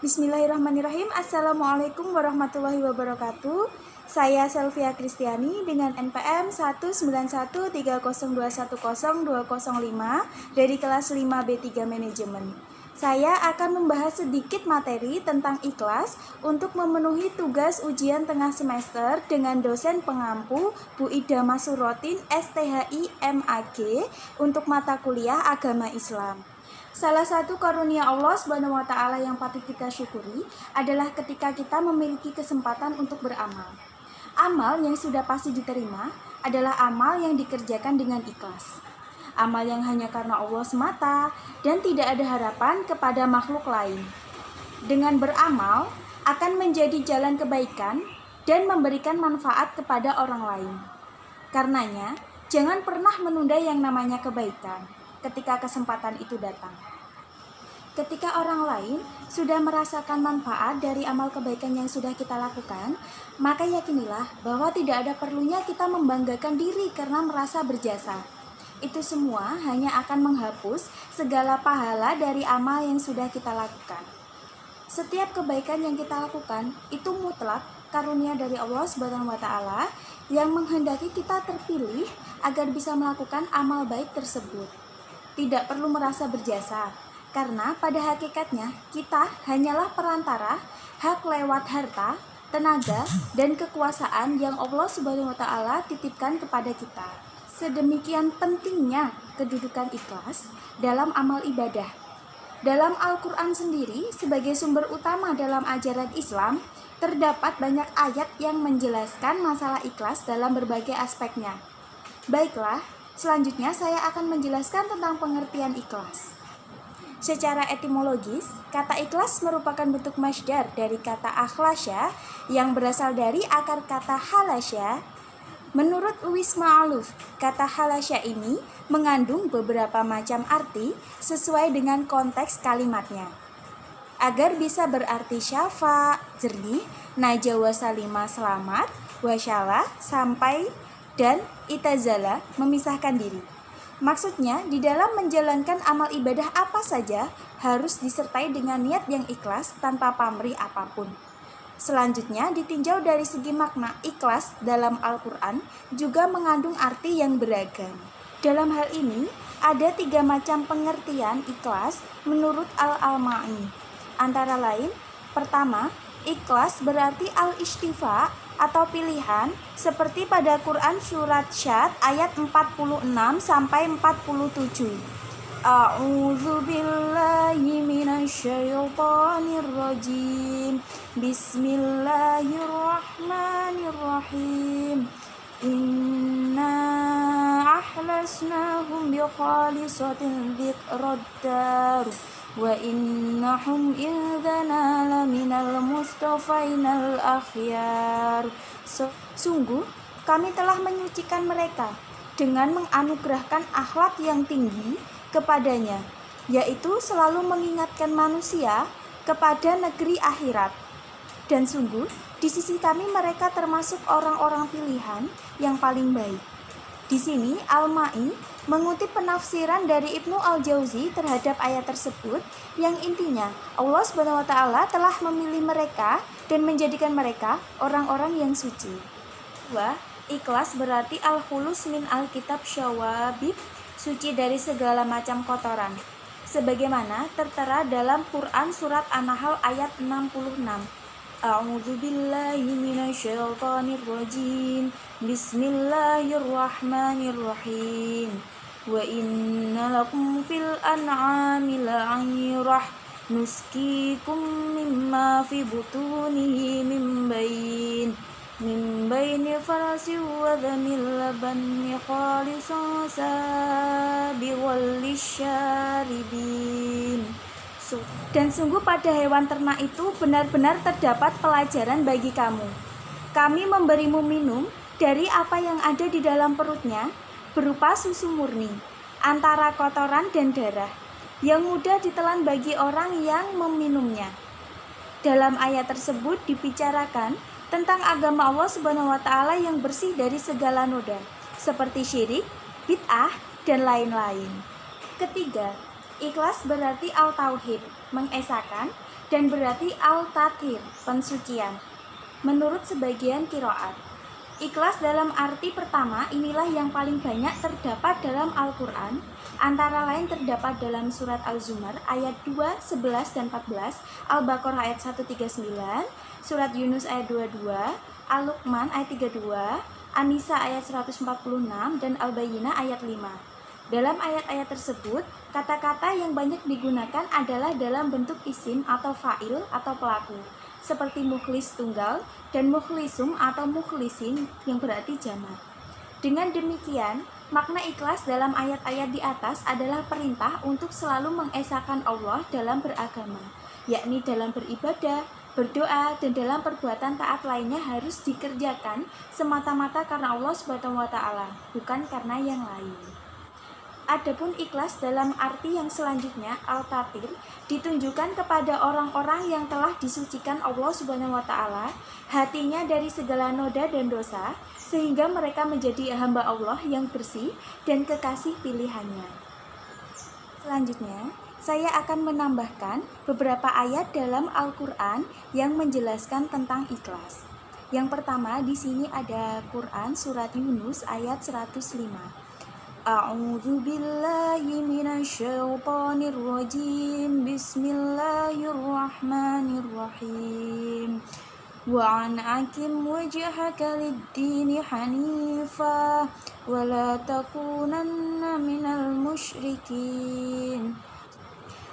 Bismillahirrahmanirrahim. Assalamualaikum warahmatullahi wabarakatuh. Saya Selvia Kristiani dengan NPM 19130210205 dari kelas 5B3 Manajemen. Saya akan membahas sedikit materi tentang ikhlas untuk memenuhi tugas ujian tengah semester dengan dosen pengampu Bu Ida Masurotin STHI MAG untuk mata kuliah Agama Islam. Salah satu karunia Allah Subhanahu wa Ta'ala yang patut kita syukuri adalah ketika kita memiliki kesempatan untuk beramal. Amal yang sudah pasti diterima adalah amal yang dikerjakan dengan ikhlas. Amal yang hanya karena Allah semata dan tidak ada harapan kepada makhluk lain. Dengan beramal akan menjadi jalan kebaikan dan memberikan manfaat kepada orang lain. Karenanya, jangan pernah menunda yang namanya kebaikan ketika kesempatan itu datang. Ketika orang lain sudah merasakan manfaat dari amal kebaikan yang sudah kita lakukan, maka yakinilah bahwa tidak ada perlunya kita membanggakan diri karena merasa berjasa. Itu semua hanya akan menghapus segala pahala dari amal yang sudah kita lakukan. Setiap kebaikan yang kita lakukan itu mutlak karunia dari Allah Subhanahu wa Ta'ala yang menghendaki kita terpilih agar bisa melakukan amal baik tersebut. Tidak perlu merasa berjasa, karena pada hakikatnya kita hanyalah perantara hak lewat harta, tenaga, dan kekuasaan yang Allah Subhanahu wa Ta'ala titipkan kepada kita. Sedemikian pentingnya kedudukan ikhlas dalam amal ibadah. Dalam Al-Quran sendiri, sebagai sumber utama dalam ajaran Islam, terdapat banyak ayat yang menjelaskan masalah ikhlas dalam berbagai aspeknya. Baiklah, selanjutnya saya akan menjelaskan tentang pengertian ikhlas. Secara etimologis, kata ikhlas merupakan bentuk masdar dari kata akhlasya yang berasal dari akar kata halasya. Menurut Luis Ma'aluf, kata halasya ini mengandung beberapa macam arti sesuai dengan konteks kalimatnya. Agar bisa berarti syafa, jernih, najwa wasalima selamat, wasyalah, sampai, dan itazala memisahkan diri. Maksudnya, di dalam menjalankan amal ibadah apa saja harus disertai dengan niat yang ikhlas tanpa pamrih apapun. Selanjutnya, ditinjau dari segi makna ikhlas dalam Al-Quran juga mengandung arti yang beragam. Dalam hal ini, ada 3 macam pengertian ikhlas menurut Al-Alma'i. Antara lain, pertama, ikhlas berarti al-istifa atau pilihan seperti pada Quran surat Syad ayat 46 sampai 47. A'udzu billahi minasyaitonir rajim. Bismillahirrahmanirrahim. Inna ahlasnahum bi khalisatin dzikrad wa innahum indana laminal mustafainal akhyar. Sungguh kami telah menyucikan mereka dengan menganugerahkan akhlak yang tinggi kepadanya, yaitu selalu mengingatkan manusia kepada negeri akhirat. Dan sungguh di sisi kami mereka termasuk orang-orang pilihan yang paling baik. Di sini Al-Ma'i mengutip penafsiran dari Ibnu Al-Jauzi terhadap ayat tersebut yang intinya Allah Subhanahu wa Ta'ala telah memilih mereka dan menjadikan mereka orang-orang yang suci. Ikhlas berarti al-khulus min al-kitab syawabib, suci dari segala macam kotoran. Sebagaimana tertera dalam Quran surat An-Nahl ayat 66. A'udzu billahi minasyaitonir rajim. Bismillahirrahmanirrahim. Wa inna lakum fil an'ami la'irah nuskikum mimma fi butunihi min baini farasi wa dhamil labani khalisan sabighal lisyaribin. Dan sungguh pada hewan ternak itu benar-benar terdapat pelajaran bagi kamu. Kami memberimu minum dari apa yang ada di dalam perutnya berupa susu murni, antara kotoran dan darah, yang mudah ditelan bagi orang yang meminumnya. Dalam ayat tersebut dibicarakan tentang agama Allah Subhanahu wa Ta'ala yang bersih dari segala noda, seperti syirik, bid'ah, dan lain-lain. Ketiga, Ikhlas berarti al-tauhid, mengesakan, dan berarti al-tathir, pensucian. Menurut sebagian qiraat, ikhlas dalam arti pertama inilah yang paling banyak terdapat dalam Al-Quran, antara lain terdapat dalam surat Al-Zumar ayat 2, 11, dan 14, Al-Baqarah ayat 139, surat Yunus ayat 22, Al-Luqman ayat 32, An-Nisa ayat 146, dan Al-Bayyinah ayat 5. Dalam ayat-ayat tersebut, kata-kata yang banyak digunakan adalah dalam bentuk isim atau fa'il atau pelaku, seperti mukhlis tunggal dan mukhlisum atau mukhlisin yang berarti jamak. Dengan demikian, makna ikhlas dalam ayat-ayat di atas adalah perintah untuk selalu mengesahkan Allah dalam beragama, yakni dalam beribadah, berdoa, dan dalam perbuatan taat lainnya harus dikerjakan semata-mata karena Allah SWT, bukan karena yang lain. Adapun ikhlas dalam arti yang selanjutnya, al-tathir, ditunjukkan kepada orang-orang yang telah disucikan Allah SWT, hatinya dari segala noda dan dosa, sehingga mereka menjadi hamba Allah yang bersih dan kekasih pilihannya. Selanjutnya, saya akan menambahkan beberapa ayat dalam Al-Quran yang menjelaskan tentang ikhlas. Yang pertama, di sini ada Quran surat Yunus ayat 105. A'udzu billahi minasyaitonir rajim. Bismillahirrahmanirrahim. Wa an aqim wajhaka lid-dini hanifa wa la takunanna minal musyrikin.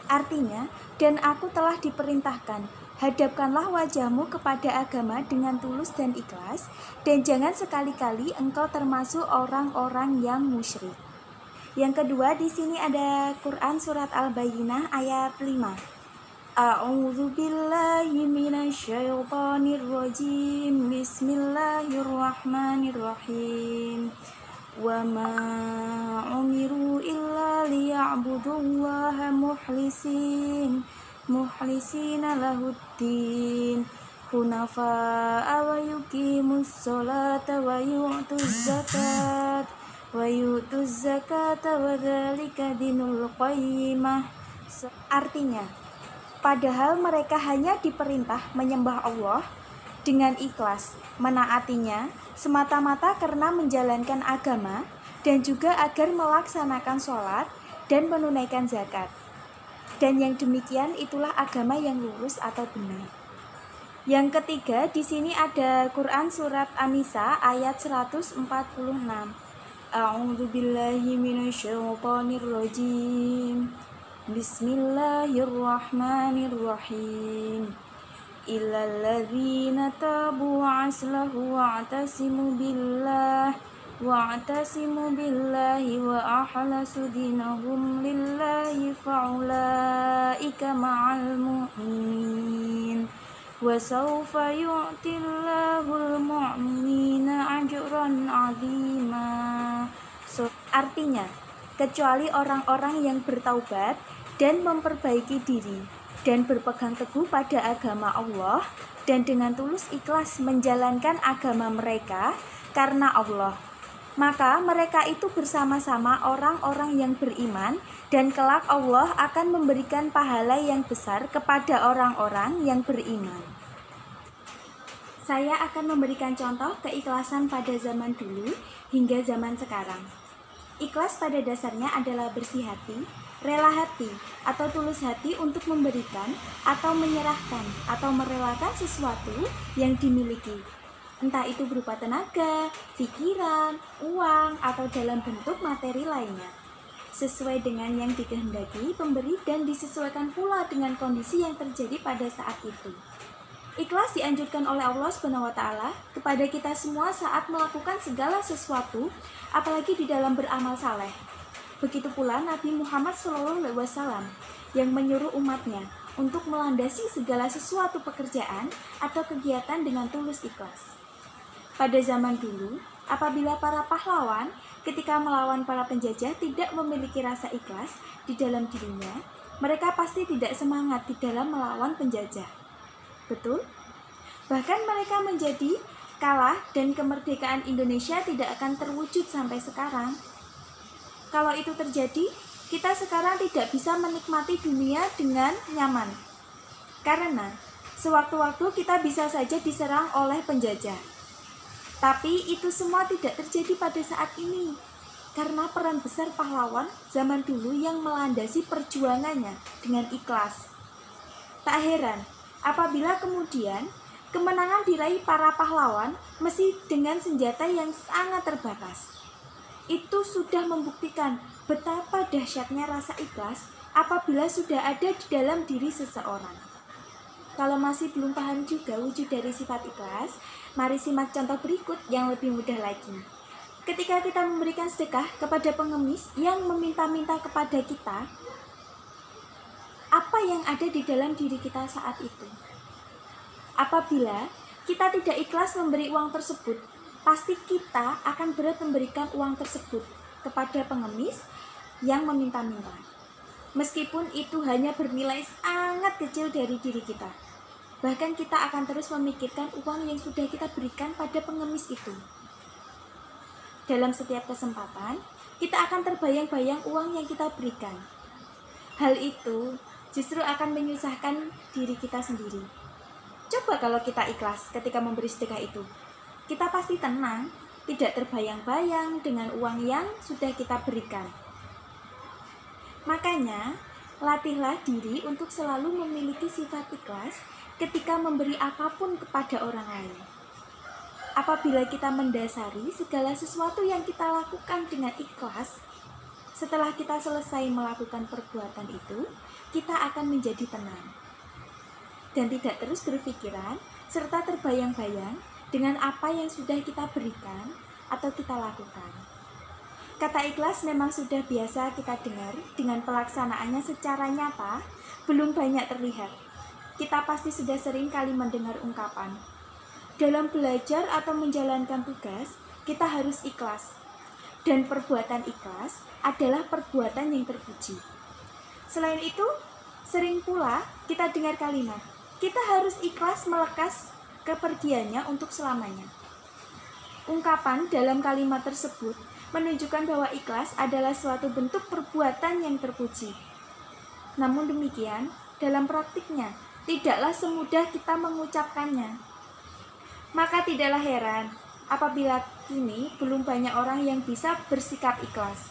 Artinya, dan aku telah diperintahkan, hadapkanlah wajahmu kepada agama dengan tulus dan ikhlas, dan jangan sekali-kali engkau termasuk orang-orang yang musyrik. Yang kedua, di sini ada Quran surat Al-Bayyinah ayat 5. A'udzu billahi minasyaitonir rajim. Bismillahirrahmanirrahim. Wa ma umiru illa liya'budullaha mukhlisina lahuddin hunafa'a wa yuqimus sholata wa yu'tuz zakata wa dzalika dinul qayyimah. Artinya, padahal mereka hanya diperintah menyembah Allah dengan ikhlas, menaatinya semata-mata karena menjalankan agama, dan juga agar melaksanakan sholat dan menunaikan zakat. Dan yang demikian itulah agama yang lurus atau benar. Yang ketiga, di sini ada Quran surat An-Nisa ayat 146. A'udzu billahi minasyaitonir rajim. Bismillahirrahmanirrahim. Illal ladzina tabu wa aslahu wa'tasimu billahi wa akhlasu dinahum lillahi fa'ulaika ma'al mu'minin wa sawfa yu'tillahul mu'minina ajran 'azima. Artinya, kecuali orang-orang yang bertaubat dan memperbaiki diri dan berpegang teguh pada agama Allah dan dengan tulus ikhlas menjalankan agama mereka karena Allah, maka mereka itu bersama-sama orang-orang yang beriman, dan kelak Allah akan memberikan pahala yang besar kepada orang-orang yang beriman. Saya akan memberikan contoh keikhlasan pada zaman dulu hingga zaman sekarang. Ikhlas pada dasarnya adalah bersih hati, rela hati, atau tulus hati untuk memberikan atau menyerahkan atau merelakan sesuatu yang dimiliki, entah itu berupa tenaga, pikiran, uang, atau dalam bentuk materi lainnya, sesuai dengan yang dikehendaki pemberi dan disesuaikan pula dengan kondisi yang terjadi pada saat itu. Ikhlas dianjurkan oleh Allah SWT kepada kita semua saat melakukan segala sesuatu, apalagi di dalam beramal saleh. Begitu pula Nabi Muhammad SAW yang menyuruh umatnya untuk melandasi segala sesuatu pekerjaan atau kegiatan dengan tulus ikhlas. Pada zaman dulu, apabila para pahlawan ketika melawan para penjajah tidak memiliki rasa ikhlas di dalam dirinya, mereka pasti tidak semangat di dalam melawan penjajah. Betul? Bahkan mereka menjadi kalah dan kemerdekaan Indonesia tidak akan terwujud sampai sekarang. Kalau itu terjadi, kita sekarang tidak bisa menikmati dunia dengan nyaman. Karena sewaktu-waktu kita bisa saja diserang oleh penjajah. Tapi itu semua tidak terjadi pada saat ini. Karena peran besar pahlawan zaman dulu yang melandasi perjuangannya dengan ikhlas. Tak heran apabila kemudian kemenangan diraih para pahlawan meski dengan senjata yang sangat terbatas. Itu sudah membuktikan betapa dahsyatnya rasa ikhlas apabila sudah ada di dalam diri seseorang. Kalau masih belum paham juga wujud dari sifat ikhlas, mari simak contoh berikut yang lebih mudah lagi. Ketika kita memberikan sedekah kepada pengemis yang meminta-minta kepada kita, apa yang ada di dalam diri kita saat itu? Apabila kita tidak ikhlas memberi uang tersebut, pasti kita akan berat memberikan uang tersebut kepada pengemis yang meminta-minta. Meskipun itu hanya bernilai sangat kecil dari diri kita. Bahkan kita akan terus memikirkan uang yang sudah kita berikan pada pengemis itu. Dalam setiap kesempatan, kita akan terbayang-bayang uang yang kita berikan. Hal itu justru akan menyusahkan diri kita sendiri. Coba kalau kita ikhlas ketika memberi sedekah itu. Kita pasti tenang, tidak terbayang-bayang dengan uang yang sudah kita berikan. Makanya, latihlah diri untuk selalu memiliki sifat ikhlas ketika memberi apapun kepada orang lain. Apabila kita mendasari segala sesuatu yang kita lakukan dengan ikhlas, setelah kita selesai melakukan perbuatan itu, kita akan menjadi tenang dan tidak terus berpikiran serta terbayang-bayang dengan apa yang sudah kita berikan atau kita lakukan. Kata ikhlas memang sudah biasa kita dengar, dengan pelaksanaannya secara nyata belum banyak terlihat. Kita pasti sudah sering kali mendengar ungkapan, dalam belajar atau menjalankan tugas, kita harus ikhlas. Dan perbuatan ikhlas adalah perbuatan yang terpuji. Selain itu, sering pula kita dengar kalimat, kita harus ikhlas melekas kepergiannya untuk selamanya. Ungkapan dalam kalimat tersebut menunjukkan bahwa ikhlas adalah suatu bentuk perbuatan yang terpuji. Namun demikian, dalam praktiknya, tidaklah semudah kita mengucapkannya. Maka tidaklah heran apabila kini belum banyak orang yang bisa bersikap ikhlas.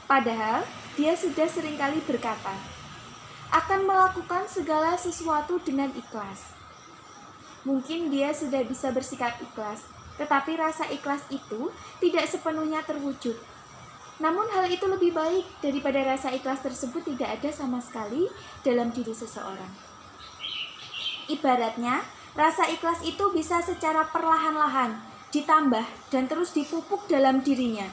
Padahal, dia sudah seringkali berkata, akan melakukan segala sesuatu dengan ikhlas. Mungkin dia sudah bisa bersikap ikhlas, tetapi rasa ikhlas itu tidak sepenuhnya terwujud. Namun hal itu lebih baik daripada rasa ikhlas tersebut tidak ada sama sekali dalam diri seseorang. Ibaratnya, rasa ikhlas itu bisa secara perlahan-lahan ditambah dan terus dipupuk dalam dirinya.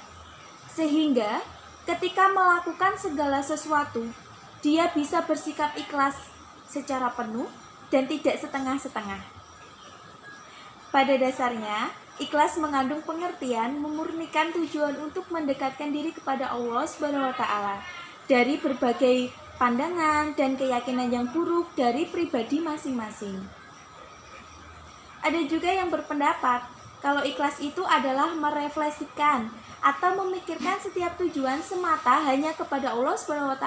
Sehingga ketika melakukan segala sesuatu, dia bisa bersikap ikhlas secara penuh dan tidak setengah-setengah. Pada dasarnya, ikhlas mengandung pengertian memurnikan tujuan untuk mendekatkan diri kepada Allah SWT dari berbagai pandangan dan keyakinan yang buruk dari pribadi masing-masing. Ada juga yang berpendapat kalau ikhlas itu adalah merefleksikan atau memikirkan setiap tujuan semata hanya kepada Allah SWT,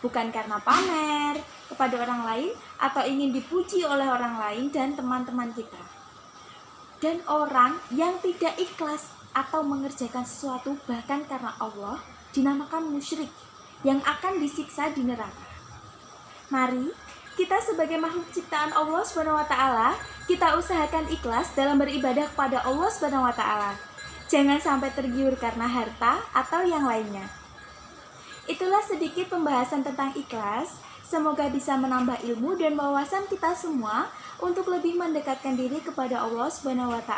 bukan karena pamer kepada orang lain atau ingin dipuji oleh orang lain dan teman-teman kita. Dan orang yang tidak ikhlas atau mengerjakan sesuatu bahkan karena Allah dinamakan musyrik yang akan disiksa di neraka. Mari kita sebagai makhluk ciptaan Allah SWT, kita usahakan ikhlas dalam beribadah kepada Allah SWT. Jangan sampai tergiur karena harta atau yang lainnya. Itulah sedikit pembahasan tentang ikhlas. Semoga bisa menambah ilmu dan wawasan kita semua untuk lebih mendekatkan diri kepada Allah SWT.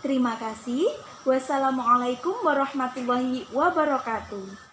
Terima kasih. Wassalamualaikum warahmatullahi wabarakatuh.